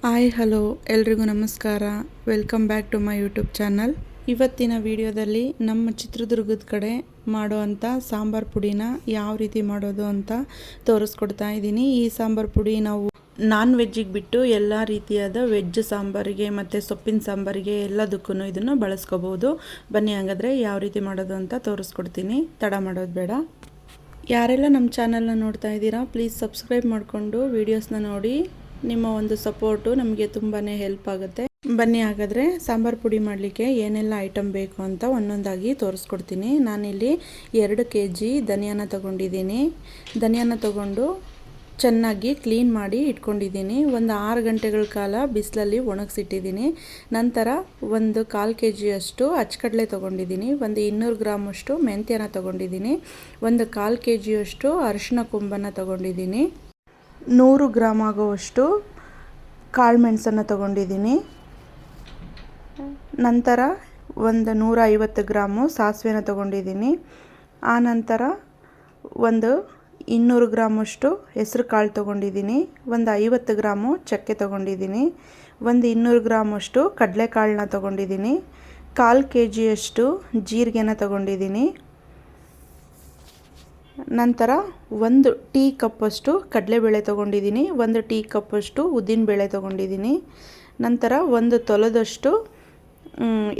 Hi hello ಎಲ್ರಿಗೂ ನಮಸ್ಕಾರ. Welcome back to my YouTube channel. ಇವತ್ತಿನ ವಿಡಿಯೋದಲ್ಲಿ ನಮ್ಮ ಚಿತ್ರದುರ್ಗದ ಕಡೆ ಮಾಡೋವಂಥ ಸಾಂಬಾರು ಪುಡಿನ ಯಾವ ರೀತಿ ಮಾಡೋದು ಅಂತ ತೋರಿಸ್ಕೊಡ್ತಾ ಇದ್ದೀನಿ. ಈ ಸಾಂಬಾರು ಪುಡಿ ನಾವು ನಾನ್ ವೆಜ್ಜಿಗೆ ಬಿಟ್ಟು ಎಲ್ಲ ರೀತಿಯಾದ ವೆಜ್ ಸಾಂಬಾರಿಗೆ ಮತ್ತು ಸೊಪ್ಪಿನ ಸಾಂಬಾರಿಗೆ ಎಲ್ಲದಕ್ಕೂ ಇದನ್ನು ಬಳಸ್ಕೋಬೋದು. ಬನ್ನಿ ಹಾಗಾದರೆ ಯಾವ ರೀತಿ ಮಾಡೋದು ಅಂತ ತೋರಿಸ್ಕೊಡ್ತೀನಿ. ತಡ ಮಾಡೋದು ಬೇಡ. ಯಾರೆಲ್ಲ ನಮ್ಮ ಚಾನಲ್ನ ನೋಡ್ತಾ ಇದ್ದೀರಾ ಪ್ಲೀಸ್ ಸಬ್ಸ್ಕ್ರೈಬ್ ಮಾಡಿಕೊಂಡು ವೀಡಿಯೋಸ್ನ ನೋಡಿ. ನಿಮ್ಮ ಒಂದು ಸಪೋರ್ಟು ನಮಗೆ ತುಂಬಾ ಹೆಲ್ಪ್ ಆಗುತ್ತೆ. ಬನ್ನಿ ಹಾಗಾದರೆ ಸಾಂಬಾರು ಪುಡಿ ಮಾಡಲಿಕ್ಕೆ ಏನೆಲ್ಲ ಐಟಮ್ ಬೇಕು ಅಂತ ಒಂದೊಂದಾಗಿ ತೋರಿಸ್ಕೊಡ್ತೀನಿ. ನಾನಿಲ್ಲಿ 2 kg ಧನಿಯಾನ ತೊಗೊಂಡಿದ್ದೀನಿ. ಧನಿಯಾನ ತೊಗೊಂಡು ಚೆನ್ನಾಗಿ ಕ್ಲೀನ್ ಮಾಡಿ ಇಟ್ಕೊಂಡಿದ್ದೀನಿ. ಒಂದು 6 ಗಂಟೆಗಳ ಕಾಲ ಬಿಸಿಲಲ್ಲಿ ಒಣಗಿಸಿಟ್ಟಿದ್ದೀನಿ. ನಂತರ ಒಂದು 1/4 kg ಅಷ್ಟು ಅಚ್ಚಕಡಲೆ ತೊಗೊಂಡಿದ್ದೀನಿ. ಒಂದು 200 ಗ್ರಾಮಷ್ಟು ಮೆಂತ್ಯನ ತೊಗೊಂಡಿದ್ದೀನಿ. ಒಂದು 1/4 kg ಅಷ್ಟು ಅರಿಶಿನ ಕೊಂಬನ್ನು ತೊಗೊಂಡಿದ್ದೀನಿ. 100 ಗ್ರಾಮ್ ಆಗುವಷ್ಟು ಕಾಳು ಮೆಣಸನ್ನು ತೊಗೊಂಡಿದ್ದೀನಿ. ನಂತರ ಒಂದು 150 ಗ್ರಾಮು ಸಾಸಿವೆನ ತೊಗೊಂಡಿದ್ದೀನಿ. ಆನಂತರ ಒಂದು 200 ಗ್ರಾಮಷ್ಟು ಹೆಸರು ಕಾಳು ತೊಗೊಂಡಿದ್ದೀನಿ. ಒಂದು 50 ಗ್ರಾಮು ಚಕ್ಕೆ ತೊಗೊಂಡಿದ್ದೀನಿ. ಒಂದು 200 ಗ್ರಾಮಷ್ಟು ಕಡಲೆಕಾಳನ್ನ ತೊಗೊಂಡಿದ್ದೀನಿ. 1/4 kg ಅಷ್ಟು ಜೀರಿಗೆನ ತೊಗೊಂಡಿದ್ದೀನಿ. ನಂತರ 1 ಟೀ ಕಪ್ಪಷ್ಟು ಕಡಲೆಬೇಳೆ ತೊಗೊಂಡಿದ್ದೀನಿ. 1 ಟೀ ಕಪ್ಪಷ್ಟು ಉದ್ದಿನಬೇಳೆ ತೊಗೊಂಡಿದ್ದೀನಿ. ನಂತರ 1 ತೊಲೆದಷ್ಟು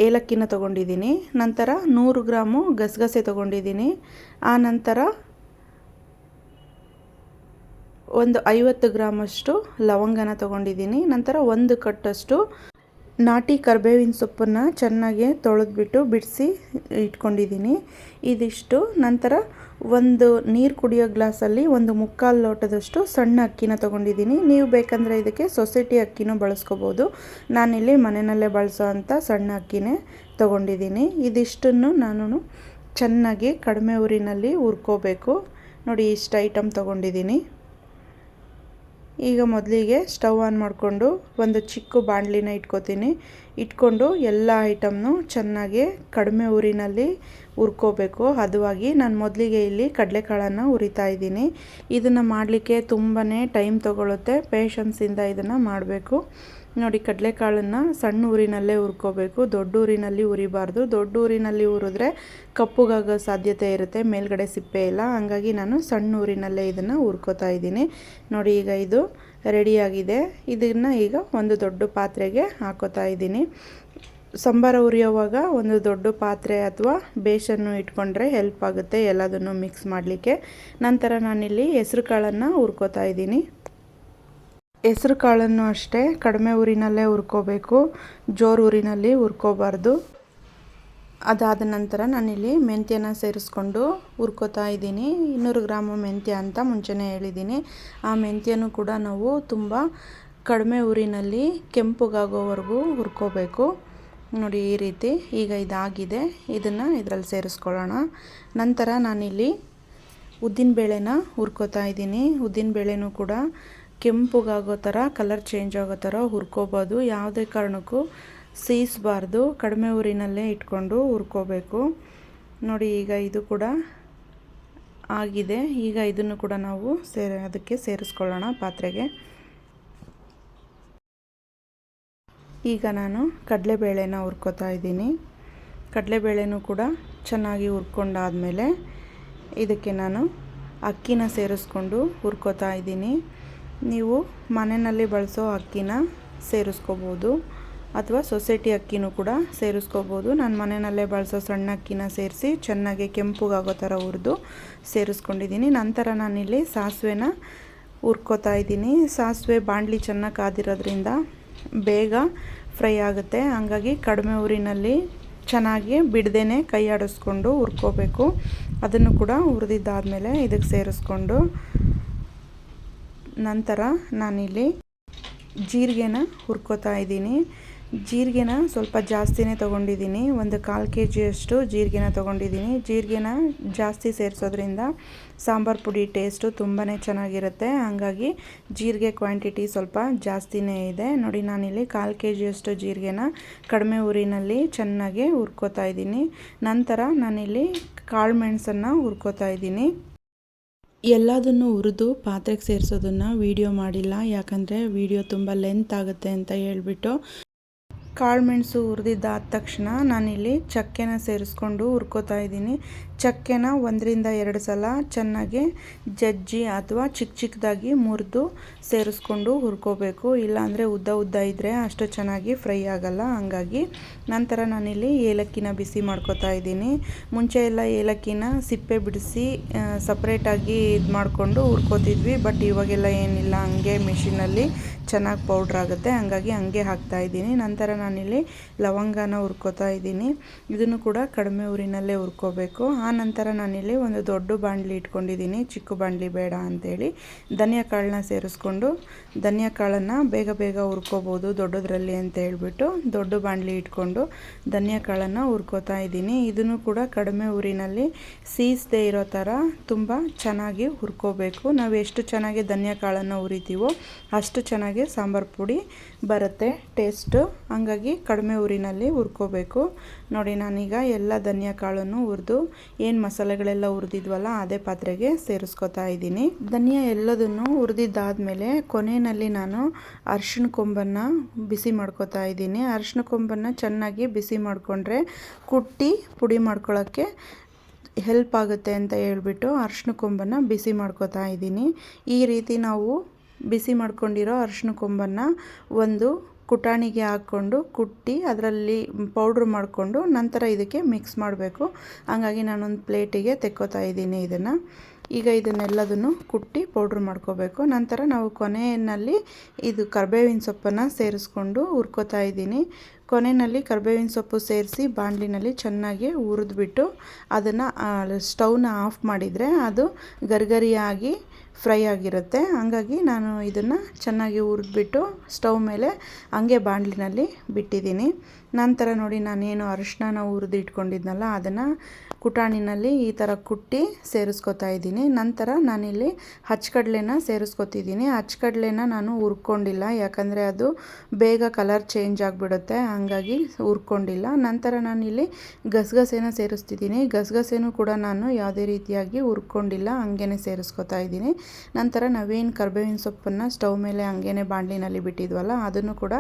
ಏಲಕ್ಕಿನ ತೊಗೊಂಡಿದ್ದೀನಿ. ನಂತರ 100 ಗ್ರಾಮು ಗಸಗಸೆ ತೊಗೊಂಡಿದ್ದೀನಿ. ಆನಂತರ ಒಂದು 50 ಗ್ರಾಮಷ್ಟು ಲವಂಗನ ತೊಗೊಂಡಿದ್ದೀನಿ. ನಂತರ 1 ಕಟ್ಟಷ್ಟು ನಾಟಿ ಕರಿಬೇವಿನ ಸೊಪ್ಪನ್ನು ಚೆನ್ನಾಗಿ ತೊಳೆದ್ಬಿಟ್ಟು ಬಿಡಿಸಿ ಇಟ್ಕೊಂಡಿದ್ದೀನಿ. ಇದಿಷ್ಟು. ನಂತರ ಒಂದು ನೀರು ಕುಡಿಯೋ ಗ್ಲಾಸಲ್ಲಿ 1/4 ಲೋಟದಷ್ಟು ಸಣ್ಣ ಅಕ್ಕಿನ ತೊಗೊಂಡಿದ್ದೀನಿ. ನೀವು ಬೇಕಂದರೆ ಇದಕ್ಕೆ ಸೊಸೈಟಿ ಅಕ್ಕಿನೂ ಬಳಸ್ಕೋಬೋದು. ನಾನಿಲ್ಲಿ ಮನೆಯಲ್ಲೇ ಬಳಸೋ ಅಂಥ ಸಣ್ಣ ಅಕ್ಕಿನೇ ತೊಗೊಂಡಿದ್ದೀನಿ. ಇದಿಷ್ಟನ್ನು ನಾನು ಚೆನ್ನಾಗಿ ಕಡಿಮೆ ಉರಿನಲ್ಲಿ ಹುರ್ಕೋಬೇಕು. ನೋಡಿ, ಇಷ್ಟು ಐಟಮ್ ತೊಗೊಂಡಿದ್ದೀನಿ. ಈಗ ಮೊದಲಿಗೆ ಸ್ಟವ್ ಆನ್ ಮಾಡಿಕೊಂಡು ಒಂದು ಚಿಕ್ಕ ಬಾಣಲಿನ ಇಟ್ಕೊಂಡು ಎಲ್ಲ ಐಟಮ್ನು ಚೆನ್ನಾಗಿ ಕಡಿಮೆ ಉರಿನಲ್ಲಿ ಹುರ್ಕೋಬೇಕು. ಹದವಾಗಿ ನಾನು ಮೊದಲಿಗೆ ಇಲ್ಲಿ ಕಡಲೆಕಾಳನ್ನು ಹುರಿತಾ ಇದ್ದೀನಿ. ಇದನ್ನು ಮಾಡಲಿಕ್ಕೆ ತುಂಬಾ ಟೈಮ್ ತೊಗೊಳುತ್ತೆ. ಪೇಷನ್ಸಿಂದ ಇದನ್ನು ಮಾಡಬೇಕು. ನೋಡಿ, ಕಡಲೆಕಾಳನ್ನು ಸಣ್ಣ ಊರಿನಲ್ಲೇ ಹುರ್ಕೋಬೇಕು. ದೊಡ್ಡ ಊರಿನಲ್ಲಿ ಹುರಿಬಾರ್ದು. ದೊಡ್ಡ ಊರಿನಲ್ಲಿ ಹುರಿದ್ರೆ ಕಪ್ಪುಗಾಗೋ ಸಾಧ್ಯತೆ ಇರುತ್ತೆ, ಮೇಲ್ಗಡೆ ಸಿಪ್ಪೆ ಇಲ್ಲ. ಹಾಗಾಗಿ ನಾನು ಸಣ್ಣ ಊರಿನಲ್ಲೇ ಇದನ್ನು ಹುರ್ಕೋತಾ ಇದ್ದೀನಿ. ನೋಡಿ, ಈಗ ಇದು ರೆಡಿಯಾಗಿದೆ. ಇದನ್ನು ಈಗ ಒಂದು ದೊಡ್ಡ ಪಾತ್ರೆಗೆ ಹಾಕೋತಾ ಇದ್ದೀನಿ. ಸಾಂಬಾರು ಹುರಿಯೋವಾಗ ಒಂದು ದೊಡ್ಡ ಪಾತ್ರೆ ಅಥವಾ ಬೇಸನ್ನು ಇಟ್ಕೊಂಡ್ರೆ ಹೆಲ್ಪ್ ಆಗುತ್ತೆ ಎಲ್ಲದನ್ನು ಮಿಕ್ಸ್ ಮಾಡಲಿಕ್ಕೆ. ನಂತರ ನಾನಿಲ್ಲಿ ಹೆಸರು ಕಾಳನ್ನು ಹುರ್ಕೋತಾ ಇದ್ದೀನಿ. ಹೆಸರು ಕಾಳನ್ನು ಅಷ್ಟೇ ಕಡಿಮೆ ಊರಿನಲ್ಲೇ ಹುರ್ಕೋಬೇಕು, ಜೋರು ಊರಿನಲ್ಲಿ ಹುರ್ಕೋಬಾರ್ದು. ಅದಾದ ನಂತರ ನಾನಿಲ್ಲಿ ಮೆಂತ್ಯನ ಸೇರಿಸ್ಕೊಂಡು ಹುರ್ಕೋತಾ ಇದ್ದೀನಿ. 200 ಗ್ರಾಮು ಮೆಂತ್ಯ ಅಂತ ಮುಂಚೆನೇ ಹೇಳಿದ್ದೀನಿ. ಆ ಮೆಂತ್ಯನೂ ಕೂಡ ನಾವು ತುಂಬ ಕಡಿಮೆ ಊರಿನಲ್ಲಿ ಕೆಂಪುಗಾಗೋವರೆಗೂ ಹುರ್ಕೋಬೇಕು. ನೋಡಿ, ಈ ರೀತಿ. ಈಗ ಇದಾಗಿದೆ. ಇದನ್ನು ಇದರಲ್ಲಿ ಸೇರಿಸ್ಕೊಳ್ಳೋಣ. ನಂತರ ನಾನಿಲ್ಲಿ ಉದ್ದಿನಬೇಳೆನ ಹುರ್ಕೋತಾ ಇದ್ದೀನಿ. ಉದ್ದಿನಬೇಳೆನೂ ಕೂಡ ಕೆಂಪುಗಾಗೋ ಥರ, ಕಲರ್ ಚೇಂಜ್ ಆಗೋ ಥರ ಹುರ್ಕೋಬೋದು. ಯಾವುದೇ ಕಾರಣಕ್ಕೂ ಸೀಸಬಾರ್ದು. ಕಡಿಮೆ ಊರಿನಲ್ಲೇ ಇಟ್ಕೊಂಡು ಹುರ್ಕೋಬೇಕು. ನೋಡಿ, ಈಗ ಇದು ಕೂಡ ಆಗಿದೆ. ಈಗ ಇದನ್ನು ಕೂಡ ನಾವು ಅದಕ್ಕೆ ಸೇರಿಸ್ಕೊಳ್ಳೋಣ ಪಾತ್ರೆಗೆ. ಈಗ ನಾನು ಕಡಲೆಬೇಳೆನ ಹುರ್ಕೋತಾ ಇದ್ದೀನಿ. ಕಡಲೆಬೇಳೆನೂ ಕೂಡ ಚೆನ್ನಾಗಿ ಹುರ್ಕೊಂಡಾದಮೇಲೆ ಇದಕ್ಕೆ ನಾನು ಅಕ್ಕಿನ ಸೇರಿಸ್ಕೊಂಡು ಹುರ್ಕೋತಾ ಇದ್ದೀನಿ. ನೀವು ಮನೆಯಲ್ಲಿ ಬಳಸೋ ಅಕ್ಕಿನ ಸೇರಿಸ್ಕೋಬೋದು ಅಥವಾ ಸೊಸೈಟಿ ಅಕ್ಕಿನೂ ಕೂಡ ಸೇರಿಸ್ಕೋಬೋದು. ನಾನು ಮನೆಯಲ್ಲೇ ಬಳಸೋ ಸಣ್ಣ ಅಕ್ಕಿನ ಸೇರಿಸಿ ಚೆನ್ನಾಗಿ ಕೆಂಪುಗಾಗೋ ಥರ ಹುರಿದು ಸೇರಿಸ್ಕೊಂಡಿದ್ದೀನಿ. ನಂತರ ನಾನಿಲ್ಲಿ ಸಾಸಿವೆನ ಹುರ್ಕೋತಾ ಇದ್ದೀನಿ. ಸಾಸಿವೆ ಬಾಣಲಿ ಚೆನ್ನಾಗಿ ಕಾದಿರೋದ್ರಿಂದ ಬೇಗ ಫ್ರೈ ಆಗುತ್ತೆ. ಹಾಗಾಗಿ ಕಡಿಮೆ ಊರಿನಲ್ಲಿ ಚೆನ್ನಾಗಿ ಬಿಡದೇನೆ ಕೈ ಆಡಿಸ್ಕೊಂಡು ಹುರ್ಕೋಬೇಕು. ಅದನ್ನು ಕೂಡ ಹುರಿದಿದ್ದಾದಮೇಲೆ ಇದಕ್ಕೆ ಸೇರಿಸ್ಕೊಂಡು ನಂತರ ನಾನಿಲ್ಲಿ ಜೀರಿಗೆನ ಹುರ್ಕೋತಾ ಇದ್ದೀನಿ. ಜೀರಿಗೆನ ಸ್ವಲ್ಪ ಜಾಸ್ತಿನೇ ತೊಗೊಂಡಿದ್ದೀನಿ. ಒಂದು 1/4 kg ಅಷ್ಟು ಜೀರಿಗೆನ ತೊಗೊಂಡಿದ್ದೀನಿ. ಜೀರಿಗೆನ ಜಾಸ್ತಿ ಸೇರಿಸೋದ್ರಿಂದ ಸಾಂಬಾರು ಪುಡಿ ಟೇಸ್ಟು ತುಂಬಾ ಚೆನ್ನಾಗಿರುತ್ತೆ. ಹಾಗಾಗಿ ಜೀರಿಗೆ ಕ್ವಾಂಟಿಟಿ ಸ್ವಲ್ಪ ಜಾಸ್ತಿನೇ ಇದೆ. ನೋಡಿ, ನಾನಿಲ್ಲಿ 1/4 kg ಅಷ್ಟು ಜೀರಿಗೆನ ಕಡಿಮೆ ಊರಿನಲ್ಲಿ ಚೆನ್ನಾಗಿ ಹುರ್ಕೋತಾ ಇದ್ದೀನಿ. ನಂತರ ನಾನಿಲ್ಲಿ ಕಾಳು ಮೆಣಸನ್ನು ಹುರ್ಕೋತಾ ಇದ್ದೀನಿ. ಎಲ್ಲದನ್ನು ಹುರಿದು ಪಾತ್ರೆಗೆ ಸೇರಿಸೋದನ್ನು ವೀಡಿಯೋ ಮಾಡಿಲ್ಲ, ಯಾಕಂದರೆ ವೀಡಿಯೋ ತುಂಬ ಲೆಂತ್ ಆಗುತ್ತೆ ಅಂತ ಹೇಳ್ಬಿಟ್ಟು. ಕಾಳುಮೆಣಸು ಹುರಿದಿದ್ದಾದ ತಕ್ಷಣ ನಾನಿಲ್ಲಿ ಚಕ್ಕೆನ ಸೇರಿಸ್ಕೊಂಡು ಹುರ್ಕೋತಾ ಇದ್ದೀನಿ. ಚಕ್ಕೆನ 1-2 ಸಲ ಚೆನ್ನಾಗಿ ಜಜ್ಜಿ ಅಥವಾ ಚಿಕ್ಕದಾಗಿ ಮುರಿದು ಸೇರಿಸ್ಕೊಂಡು ಹುರ್ಕೋಬೇಕು. ಇಲ್ಲಾಂದರೆ ಉದ್ದ ಇದ್ದರೆ ಅಷ್ಟು ಚೆನ್ನಾಗಿ ಫ್ರೈ ಆಗಲ್ಲ. ಹಂಗಾಗಿ ನಂತರ ನಾನಿಲ್ಲಿ ಏಲಕ್ಕಿನ ಬಿಸಿ ಮಾಡ್ಕೋತಾ ಇದ್ದೀನಿ. ಮುಂಚೆ ಎಲ್ಲ ಏಲಕ್ಕಿನ ಸಿಪ್ಪೆ ಬಿಡಿಸಿ ಸಪ್ರೇಟಾಗಿ ಇದು ಮಾಡಿಕೊಂಡು ಹುರ್ಕೋತಿದ್ವಿ. ಬಟ್ ಇವಾಗೆಲ್ಲ ಏನಿಲ್ಲ, ಹಂಗೆ ಮಿಷಿನಲ್ಲಿ ಚೆನ್ನಾಗಿ ಪೌಡ್ರ್ ಆಗುತ್ತೆ, ಹಂಗಾಗಿ ಹಂಗೆ ಹಾಕ್ತಾಯಿದ್ದೀನಿ. ನಂತರ ನಾನಿಲ್ಲಿ ಲವಂಗನ ಹುರ್ಕೋತಾ ಇದ್ದೀನಿ. ಇದನ್ನು ಕೂಡ ಕಡಿಮೆ ಉರಿನಲ್ಲೇ ಹುರ್ಕೋಬೇಕು. ಆ ನಂತರ ನಾನಿಲ್ಲಿ ಒಂದು ದೊಡ್ಡ ಬಾಣಲಿ ಇಟ್ಕೊಂಡಿದ್ದೀನಿ, ಚಿಕ್ಕ ಬಾಣಲಿ ಬೇಡ ಅಂಥೇಳಿ. ಧನಿಯಾ ಕಾಳನ್ನ ಸೇರಿಸ್ಕೊಂಡು, ಧನಿಯಾ ಕಾಳನ್ನು ಬೇಗ ಹುರ್ಕೋಬೋದು ದೊಡ್ಡದ್ರಲ್ಲಿ ಅಂತ ಹೇಳ್ಬಿಟ್ಟು ದೊಡ್ಡ ಬಾಣಲಿ ಇಟ್ಕೊಂಡು ಧನಿಯಾ ಕಾಳನ್ನು ಹುರ್ಕೋತಾ ಇದ್ದೀನಿ. ಇದನ್ನು ಕೂಡ ಕಡಿಮೆ ಉರಿನಲ್ಲಿ ಸೀಸದೇ ಇರೋ ಥರ ತುಂಬ ಚೆನ್ನಾಗಿ ಹುರ್ಕೋಬೇಕು. ನಾವು ಎಷ್ಟು ಚೆನ್ನಾಗಿ ಧನಿಯಾ ಕಾಳನ್ನು ಹುರಿತೀವೋ ಅಷ್ಟು ಚೆನ್ನಾಗಿ ಸಾಂಬಾರು ಪುಡಿ ಬರುತ್ತೆ ಟೇಸ್ಟು. ಹಂಗಾಗಿ ಕಡಿಮೆ ಉರಿನಲ್ಲಿ ಹುರ್ಕೋಬೇಕು. ನೋಡಿ, ನಾನೀಗ ಎಲ್ಲ ಧನಿಯಾ ಕಾಳನ್ನು ಹುರಿದು ಏನು ಮಸಾಲೆಗಳೆಲ್ಲ ಹುರಿದಿದ್ವಲ್ಲ ಅದೇ ಪಾತ್ರೆಗೆ ಸೇರಿಸ್ಕೊತಾ ಇದ್ದೀನಿ. ಧನಿಯಾ ಎಲ್ಲದನ್ನು ಹುರಿದಿದ್ದಾದಮೇಲೆ ಕೊನೆಯಲ್ಲಿ ನಾನು ಅರಿಶಿಣ ಕೊಂಬನ್ನು ಬಿಸಿ ಮಾಡ್ಕೋತಾ ಇದ್ದೀನಿ. ಅರಿಶಿಣ ಕೊಂಬನ್ನು ಚೆನ್ನಾಗಿ ಬಿಸಿ ಮಾಡಿಕೊಂಡ್ರೆ ಕುಟ್ಟಿ ಪುಡಿ ಮಾಡ್ಕೊಳ್ಳೋಕ್ಕೆ ಹೆಲ್ಪ್ ಆಗುತ್ತೆ ಅಂತ ಹೇಳ್ಬಿಟ್ಟು ಅರಿಶಿಣ ಕೊಂಬನ್ನು ಬಿಸಿ ಮಾಡ್ಕೋತಾ ಇದ್ದೀನಿ. ಈ ರೀತಿ ನಾವು ಬಿಸಿ ಮಾಡ್ಕೊಂಡಿರೋ ಅರಿಶಿಣ ಕೊಂಬನ್ನು ಒಂದು ಕುಟಾಣಿಗೆ ಹಾಕ್ಕೊಂಡು ಕುಟ್ಟಿ ಅದರಲ್ಲಿ ಪೌಡ್ರ್ ಮಾಡಿಕೊಂಡು ನಂತರ ಇದಕ್ಕೆ ಮಿಕ್ಸ್ ಮಾಡಬೇಕು. ಹಂಗಾಗಿ ನಾನೊಂದು ಪ್ಲೇಟಿಗೆ ತೆಕ್ಕೋತಾ ಇದ್ದೀನಿ ಇದನ್ನು. ಈಗ ಇದನ್ನೆಲ್ಲದನ್ನು ಕುಟ್ಟಿ ಪೌಡ್ರ್ ಮಾಡ್ಕೋಬೇಕು. ನಂತರ ನಾವು ಕೊನೆಯಲ್ಲಿ ಇದು ಕರಿಬೇವಿನ ಸೊಪ್ಪನ್ನು ಸೇರಿಸ್ಕೊಂಡು ಹುರ್ಕೋತಾ ಇದ್ದೀನಿ. ಕೊನೆಯಲ್ಲಿ ಕರಿಬೇವಿನ ಸೊಪ್ಪು ಸೇರಿಸಿ ಬಾಣಲಿನಲ್ಲಿ ಚೆನ್ನಾಗಿ ಹುರಿದ್ಬಿಟ್ಟು ಅದನ್ನು ಸ್ಟವ್ನ ಆಫ್ ಮಾಡಿದರೆ ಅದು ಗರಿಗರಿಯಾಗಿ ಫ್ರೈ ಆಗಿರುತ್ತೆ. ಹಂಗಾಗಿ ನಾನು ಇದನ್ನು ಚೆನ್ನಾಗಿ ಹುರಿದ್ಬಿಟ್ಟು ಸ್ಟವ್ ಮೇಲೆ ಹಂಗೆ ಬಾಣಲಿನಲ್ಲಿ ಬಿಟ್ಟಿದ್ದೀನಿ. ನಂತರ ನೋಡಿ, ನಾನೇನು ಅರಿಶಿನ ಹುರಿದು ಇಟ್ಕೊಂಡಿದ್ನಲ್ಲ ಅದನ್ನು ಕುಟಾಣಿನಲ್ಲಿ ಈ ಥರ ಕುಟ್ಟಿ ಸೇರಿಸ್ಕೊತಾ ಇದ್ದೀನಿ. ನಂತರ ನಾನಿಲ್ಲಿ ಹಚ್ಕಡಲೆನ ಸೇರಿಸ್ಕೊತಿದ್ದೀನಿ. ಹಚ್ಕಡಲೆನ ನಾನು ಹುರ್ಕೊಂಡಿಲ್ಲ, ಯಾಕಂದರೆ ಅದು ಬೇಗ ಕಲರ್ ಚೇಂಜ್ ಆಗಿಬಿಡುತ್ತೆ, ಹಂಗಾಗಿ ಹುರ್ಕೊಂಡಿಲ್ಲ. ನಂತರ ನಾನಿಲ್ಲಿ ಗಸಗಸೆನ ಸೇರಿಸ್ತಿದ್ದೀನಿ. ಗಸಗಸೆನೂ ಕೂಡ ನಾನು ಯಾವುದೇ ರೀತಿಯಾಗಿ ಹುರ್ಕೊಂಡಿಲ್ಲ, ಹಂಗೇ ಸೇರಿಸ್ಕೊತಾ ಇದ್ದೀನಿ. ನಂತರ ನಾವೇನು ಕರಿಬೇವಿನ ಸೊಪ್ಪನ್ನು ಸ್ಟವ್ ಮೇಲೆ ಹಂಗೇ ಬಾಣಲಿನಲ್ಲಿ ಬಿಟ್ಟಿದ್ವಲ್ಲ ಅದನ್ನು ಕೂಡ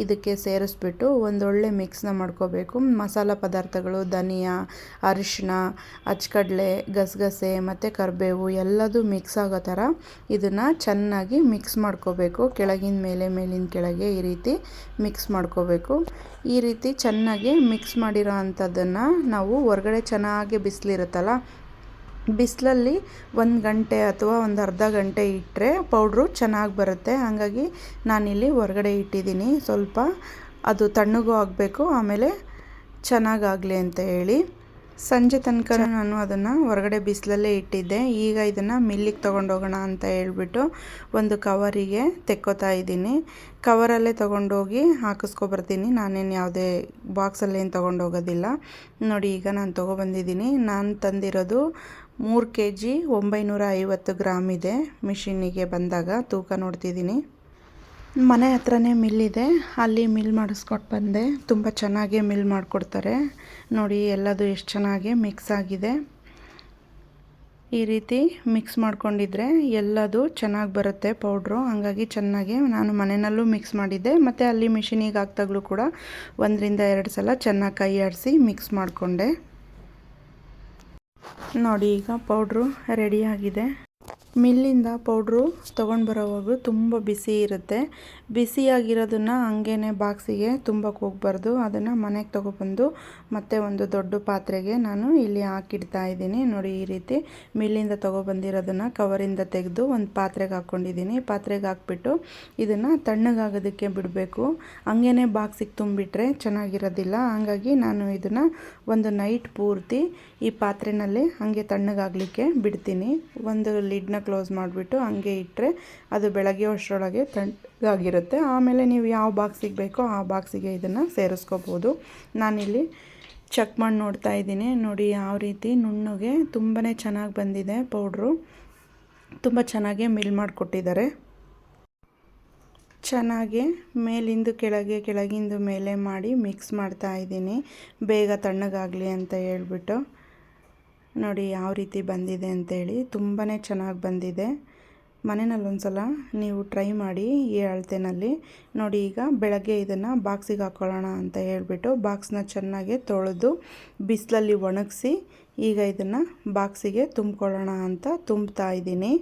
ಇದಕ್ಕೆ ಸೇರಿಸ್ಬಿಟ್ಟು ಒಂದೊಳ್ಳೆ ಮಿಕ್ಸ್ನ ಮಾಡ್ಕೋಬೇಕು. ಮಸಾಲ ಪದಾರ್ಥಗಳು, ಧನಿಯಾ, ಅರಿಶಿನ, ಹಚ್ಕಡಲೆ, ಗಸಗಸೆ ಮತ್ತು ಕರಿಬೇವು ಎಲ್ಲದೂ ಮಿಕ್ಸ್ ಆಗೋ ಥರ ಇದನ್ನು ಚೆನ್ನಾಗಿ ಮಿಕ್ಸ್ ಮಾಡ್ಕೋಬೇಕು. ಕೆಳಗಿನ ಮೇಲೆ, ಮೇಲಿನ ಕೆಳಗೆ ಈ ರೀತಿ ಮಿಕ್ಸ್ ಮಾಡ್ಕೋಬೇಕು. ಈ ರೀತಿ ಚೆನ್ನಾಗಿ ಮಿಕ್ಸ್ ಮಾಡಿರೋ ಅಂಥದ್ದನ್ನು ನಾವು ಹೊರಗಡೆ ಚೆನ್ನಾಗಿ ಬಿಸಿಲಿರುತ್ತಲ್ಲ, ಬಿಸಿಲಲ್ಲಿ 1 ಗಂಟೆ ಅಥವಾ ಒಂದು ಅರ್ಧ ಗಂಟೆ ಇಟ್ಟರೆ ಪೌಡ್ರು ಚೆನ್ನಾಗಿ ಬರುತ್ತೆ. ಹಾಗಾಗಿ ನಾನಿಲ್ಲಿ ಹೊರಗಡೆ ಇಟ್ಟಿದ್ದೀನಿ. ಸ್ವಲ್ಪ ಅದು ತಣ್ಣಗೂ ಆಗಬೇಕು, ಆಮೇಲೆ ಚೆನ್ನಾಗಾಗಲಿ ಅಂತ ಹೇಳಿ. ಸಂಜೆ ತನಕ ನಾನು ಅದನ್ನು ಹೊರಗಡೆ ಬಿಸಿಲಲ್ಲೇ ಇಟ್ಟಿದ್ದೆ. ಈಗ ಇದನ್ನು ಮಿಲ್ಲಿಗೆ ತೊಗೊಂಡೋಗೋಣ ಅಂತ ಹೇಳ್ಬಿಟ್ಟು ಒಂದು ಕವರಿಗೆ ತೆಕ್ಕೋತಾ ಇದ್ದೀನಿ. ಕವರಲ್ಲೇ ತೊಗೊಂಡೋಗಿ ಹಾಕಿಸ್ಕೊಬರ್ತೀನಿ. ನಾನೇನು ಯಾವುದೇ ಬಾಕ್ಸಲ್ಲೇನು ತೊಗೊಂಡೋಗೋದಿಲ್ಲ. ನೋಡಿ, ಈಗ ನಾನು ತೊಗೊಬಂದಿದ್ದೀನಿ. ನಾನು ತಂದಿರೋದು 3 kg 950 ಗ್ರಾಮ್ ಇದೆ. ಮಿಷಿನಿಗೆ ಬಂದಾಗ ತೂಕ ನೋಡ್ತಿದ್ದೀನಿ. ಮನೆ ಹತ್ರನೇ ಮಿಲ್ಲಿದೆ, ಅಲ್ಲಿ ಮಿಲ್ ಮಾಡಿಸ್ಕೊಟ್ಟು ಬಂದೆ. ತುಂಬ ಚೆನ್ನಾಗಿ ಮಿಲ್ ಮಾಡಿಕೊಡ್ತಾರೆ. ನೋಡಿ, ಎಲ್ಲದು ಎಷ್ಟು ಚೆನ್ನಾಗಿ ಮಿಕ್ಸ್ ಆಗಿದೆ. ಈ ರೀತಿ ಮಿಕ್ಸ್ ಮಾಡ್ಕೊಂಡಿದ್ರೆ ಎಲ್ಲದು ಚೆನ್ನಾಗಿ ಬರುತ್ತೆ ಪೌಡ್ರು. ಹಂಗಾಗಿ ಚೆನ್ನಾಗಿ ನಾನು ಮನೆಯಲ್ಲೂ ಮಿಕ್ಸ್ ಮಾಡಿದ್ದೆ, ಮತ್ತು ಅಲ್ಲಿ ಮಿಷಿನಿಗೆ ಹಾಕ್ದಾಗಲೂ ಕೂಡ 1-2 ಸಲ ಚೆನ್ನಾಗಿ ಕೈ ಆಡಿಸಿ ಮಿಕ್ಸ್ ಮಾಡಿಕೊಂಡೆ. ನೋಡಿ, ಈಗ ಪೌಡ್ರು ರೆಡಿಯಾಗಿದೆ. ಮಿಲ್ಲಿಂದ ಪೌಡ್ರು ತೊಗೊಂಡು ಬರೋವಾಗೂ ತುಂಬ ಬಿಸಿ ಇರುತ್ತೆ. ಬಿಸಿಯಾಗಿರೋದನ್ನು ಹಂಗೇ ಬಾಕ್ಸಿಗೆ ತುಂಬಕ್ಕೆ ಹೋಗಬಾರ್ದು. ಅದನ್ನು ಮನೆಗೆ ತೊಗೊಬಂದು ಮತ್ತೆ ಒಂದು ದೊಡ್ಡ ಪಾತ್ರೆಗೆ ನಾನು ಇಲ್ಲಿ ಹಾಕಿಡ್ತಾ ಇದ್ದೀನಿ. ನೋಡಿ, ಈ ರೀತಿ ಮಿಲ್ಲಿಂದ ತೊಗೊಬಂದಿರೋದನ್ನು ಕವರಿಂದ ತೆಗೆದು ಒಂದು ಪಾತ್ರೆಗೆ ಹಾಕ್ಕೊಂಡಿದ್ದೀನಿ. ಪಾತ್ರೆಗೆ ಹಾಕ್ಬಿಟ್ಟು ಇದನ್ನು ತಣ್ಣಗಾಗೋದಕ್ಕೆ ಬಿಡಬೇಕು. ಹಂಗೇ ಬಾಕ್ಸಿಗೆ ತುಂಬಿಟ್ರೆ ಚೆನ್ನಾಗಿರೋದಿಲ್ಲ. ಹಂಗಾಗಿ ನಾನು ಇದನ್ನು ಒಂದು ನೈಟ್ ಪೂರ್ತಿ ಈ ಪಾತ್ರೆಯಲ್ಲಿ ಹಾಗೆ ತಣ್ಣಗಾಗಲಿಕ್ಕೆ ಬಿಡ್ತೀನಿ. ಒಂದು ಲಿಡ್ನ ಕ್ಲೋಸ್ ಮಾಡಿಬಿಟ್ಟು ಹಂಗೆ ಇಟ್ಟರೆ ಅದು ಬೆಳಗ್ಗೆ ಅಷ್ಟರೊಳಗೆ ತಣ್ಣಗಾಗಿರುತ್ತೆ. ಆಮೇಲೆ ನೀವು ಯಾವ ಬಾಕ್ಸಿಗೆ ಬೇಕೋ ಆ ಬಾಕ್ಸಿಗೆ ಇದನ್ನು ಸೇರಿಸ್ಕೋಬೋದು. ನಾನಿಲ್ಲಿ ಚೆಕ್ ಮಾಡಿ ನೋಡ್ತಾ ಇದ್ದೀನಿ. ನೋಡಿ, ಯಾವ ರೀತಿ ನುಣ್ಣಗೆ ತುಂಬಾ ಚೆನ್ನಾಗಿ ಬಂದಿದೆ ಪೌಡ್ರು. ತುಂಬ ಚೆನ್ನಾಗಿ ಮಿಲ್ ಮಾಡಿಕೊಟ್ಟಿದ್ದಾರೆ. ಚೆನ್ನಾಗಿ ಮೇಲಿಂದು ಕೆಳಗೆ, ಕೆಳಗಿಂದು ಮೇಲೆ ಮಾಡಿ ಮಿಕ್ಸ್ ಮಾಡ್ತಾ ಇದ್ದೀನಿ, ಬೇಗ ತಣ್ಣಗಾಗಲಿ ಅಂತ ಹೇಳ್ಬಿಟ್ಟು. ನೋಡಿ ಯಾವ ರೀತಿ ಬಂದಿದೆ ಅಂತೇಳಿ. ತುಂಬಾ ಚೆನ್ನಾಗಿ ಬಂದಿದೆ. ಮನೆಯಲ್ಲಿ ಒಂದ್ಸಲ ನೀವು ಟ್ರೈ ಮಾಡಿ ಈ ಅಳತೆನಲ್ಲಿ. ನೋಡಿ ಈಗ ಬೆಳಗ್ಗೆ ಇದನ್ನು ಬಾಕ್ಸಿಗೆ ಹಾಕ್ಕೊಳ್ಳೋಣ ಅಂತ ಹೇಳಿಬಿಟ್ಟು ಬಾಕ್ಸ್ನ ಚೆನ್ನಾಗಿ ತೊಳೆದು ಬಿಸಿಲಲ್ಲಿ ಒಣಗಿಸಿ ಈಗ ಇದನ್ನು ಬಾಕ್ಸಿಗೆ ತುಂಬಿಕೊಳ್ಳೋಣ ಅಂತ ತುಂಬ್ತಾ ಇದ್ದೀನಿ.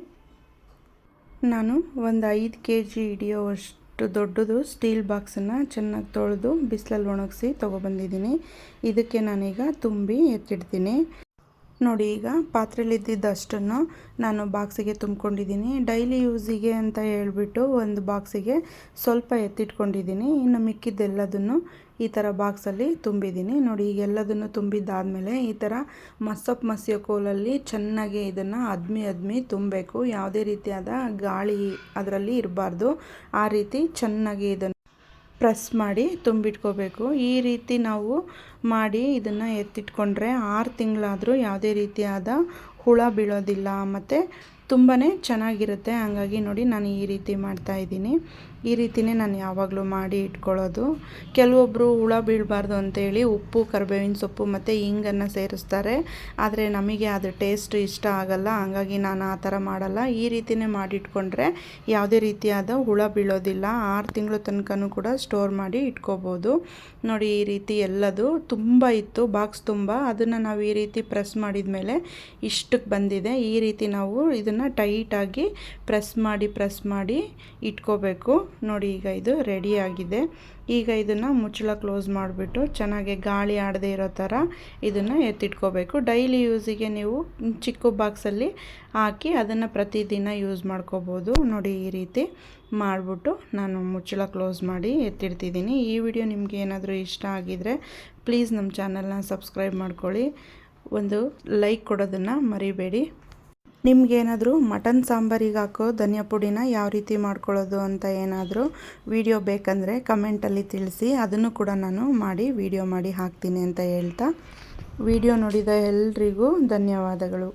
ನಾನು ಒಂದು 5 kg ಹಿಡಿಯೋವಷ್ಟು ದೊಡ್ಡದು ಸ್ಟೀಲ್ ಬಾಕ್ಸನ್ನು ಚೆನ್ನಾಗಿ ತೊಳೆದು ಬಿಸಿಲಲ್ಲಿ ಒಣಗಿಸಿ ತೊಗೊಬಂದಿದ್ದೀನಿ. ಇದಕ್ಕೆ ನಾನೀಗ ತುಂಬಿ ಎತ್ತಿಡ್ತೀನಿ. ನೋಡಿ ಈಗ ಪಾತ್ರೆಯಲ್ಲಿದ್ದಷ್ಟನ್ನು ನಾನು ಬಾಕ್ಸಿಗೆ ತುಂಬ್ಕೊಂಡಿದ್ದೀನಿ. ಡೈಲಿ ಯೂಸಿಗೆ ಅಂತ ಹೇಳಿಬಿಟ್ಟು ಒಂದು ಬಾಕ್ಸಿಗೆ ಸ್ವಲ್ಪ ಎತ್ತಿಟ್ಕೊಂಡಿದ್ದೀನಿ. ಇನ್ನು ಮಿಕ್ಕಿದ್ದೆಲ್ಲದನ್ನು ಈ ಥರ ಬಾಕ್ಸಲ್ಲಿ ತುಂಬಿದ್ದೀನಿ. ನೋಡಿ ಈಗ ಎಲ್ಲದನ್ನು ತುಂಬಿದ್ದಾದಮೇಲೆ ಈ ಥರ ಮಸಿಯೋ ಕೋಲಲ್ಲಿ ಚೆನ್ನಾಗಿ ಇದನ್ನು ಅದ್ಮಿ ತುಂಬಬೇಕು. ಯಾವುದೇ ರೀತಿಯಾದ ಗಾಳಿ ಅದರಲ್ಲಿ ಇರಬಾರ್ದು. ಆ ರೀತಿ ಚೆನ್ನಾಗಿ ಇದನ್ನು ಪ್ರೆಸ್ ಮಾಡಿ ತುಂಬಿಟ್ಕೋಬೇಕು. ಈ ರೀತಿ ನಾವು ಮಾಡಿ ಇದನ್ನು ಎತ್ತಿಟ್ಕೊಂಡ್ರೆ 6 ತಿಂಗಳಾದರೂ ಯಾವುದೇ ರೀತಿಯಾದ ಹುಳ ಬೀಳೋದಿಲ್ಲ ಮತ್ತು ತುಂಬಾ ಚೆನ್ನಾಗಿರುತ್ತೆ. ಹಾಗಾಗಿ ನೋಡಿ ನಾನು ಈ ರೀತಿ ಮಾಡ್ತಾಯಿದ್ದೀನಿ. ಈ ರೀತಿಯೇ ನಾನು ಯಾವಾಗಲೂ ಮಾಡಿ ಇಟ್ಕೊಳ್ಳೋದು. ಕೆಲವೊಬ್ಬರು ಹುಳ ಬೀಳಬಾರ್ದು ಅಂತೇಳಿ ಉಪ್ಪು, ಕರಿಬೇವಿನ ಸೊಪ್ಪು ಮತ್ತು ಹಿಂಗನ್ನು ಸೇರಿಸ್ತಾರೆ. ಆದರೆ ನಮಗೆ ಅದು ಟೇಸ್ಟ್ ಇಷ್ಟ ಆಗಲ್ಲ. ಹಾಗಾಗಿ ನಾನು ಆ ಥರ ಮಾಡಲ್ಲ. ಈ ರೀತಿಯೇ ಮಾಡಿಟ್ಕೊಂಡ್ರೆ ಯಾವುದೇ ರೀತಿಯಾದ ಹುಳ ಬೀಳೋದಿಲ್ಲ. 6 ತಿಂಗಳು ತನಕನೂ ಕೂಡ ಸ್ಟೋರ್ ಮಾಡಿ ಇಟ್ಕೋಬೋದು. ನೋಡಿ ಈ ರೀತಿ ಎಲ್ಲದು ತುಂಬ ಇತ್ತು ಬಾಕ್ಸ್ ತುಂಬ. ಅದನ್ನು ನಾವು ಈ ರೀತಿ ಪ್ರೆಸ್ ಮಾಡಿದ ಮೇಲೆ ಇಷ್ಟಕ್ಕೆ ಬಂದಿದೆ. ಈ ರೀತಿ ನಾವು ಇದನ್ನು ಟೈಟಾಗಿ ಪ್ರೆಸ್ ಮಾಡಿ ಇಟ್ಕೋಬೇಕು. ನೋಡಿ ಈಗ ಇದು ರೆಡಿಯಾಗಿದೆ. ಈಗ ಇದನ್ನು ಮುಚ್ಚಳ ಕ್ಲೋಸ್ ಮಾಡಿಬಿಟ್ಟು ಚೆನ್ನಾಗಿ ಗಾಳಿ ಆಡದೇ ಇರೋ ಥರ ಇದನ್ನು ಎತ್ತಿಟ್ಕೋಬೇಕು. ಡೈಲಿ ಯೂಸಿಗೆ ನೀವು ಚಿಕ್ಕ ಬಾಕ್ಸಲ್ಲಿ ಹಾಕಿ ಅದನ್ನು ಪ್ರತಿದಿನ ಯೂಸ್ ಮಾಡ್ಕೋಬೋದು. ನೋಡಿ ಈ ರೀತಿ ಮಾಡಿಬಿಟ್ಟು ನಾನು ಮುಚ್ಚಳ ಕ್ಲೋಸ್ ಮಾಡಿ ಎತ್ತಿಡ್ತಿದ್ದೀನಿ. ಈ ವಿಡಿಯೋ ನಿಮಗೆ ಏನಾದರೂ ಇಷ್ಟ ಆಗಿದರೆ ಪ್ಲೀಸ್ ನಮ್ಮ ಚಾನಲ್ನ ಸಬ್ಸ್ಕ್ರೈಬ್ ಮಾಡ್ಕೊಳ್ಳಿ. ಒಂದು ಲೈಕ್ ಕೊಡೋದನ್ನು ಮರಿಬೇಡಿ. ನಿಮಗೇನಾದರೂ ಮಟನ್ ಸಾಂಬಾರಿಗೆ ಹಾಕೋ ಧನಿಯಾ ಪುಡಿನ ಯಾವ ರೀತಿ ಮಾಡ್ಕೊಳ್ಳೋದು ಅಂತ ಏನಾದರೂ ವಿಡಿಯೋ ಬೇಕಂದರೆ ಕಮೆಂಟಲ್ಲಿ ತಿಳಿಸಿ. ಅದನ್ನು ಕೂಡ ನಾನು ವಿಡಿಯೋ ಮಾಡಿ ಹಾಕ್ತೀನಿ ಅಂತ ಹೇಳ್ತಾ ವಿಡಿಯೋ ನೋಡಿದ ಎಲ್ರಿಗೂ ಧನ್ಯವಾದಗಳು.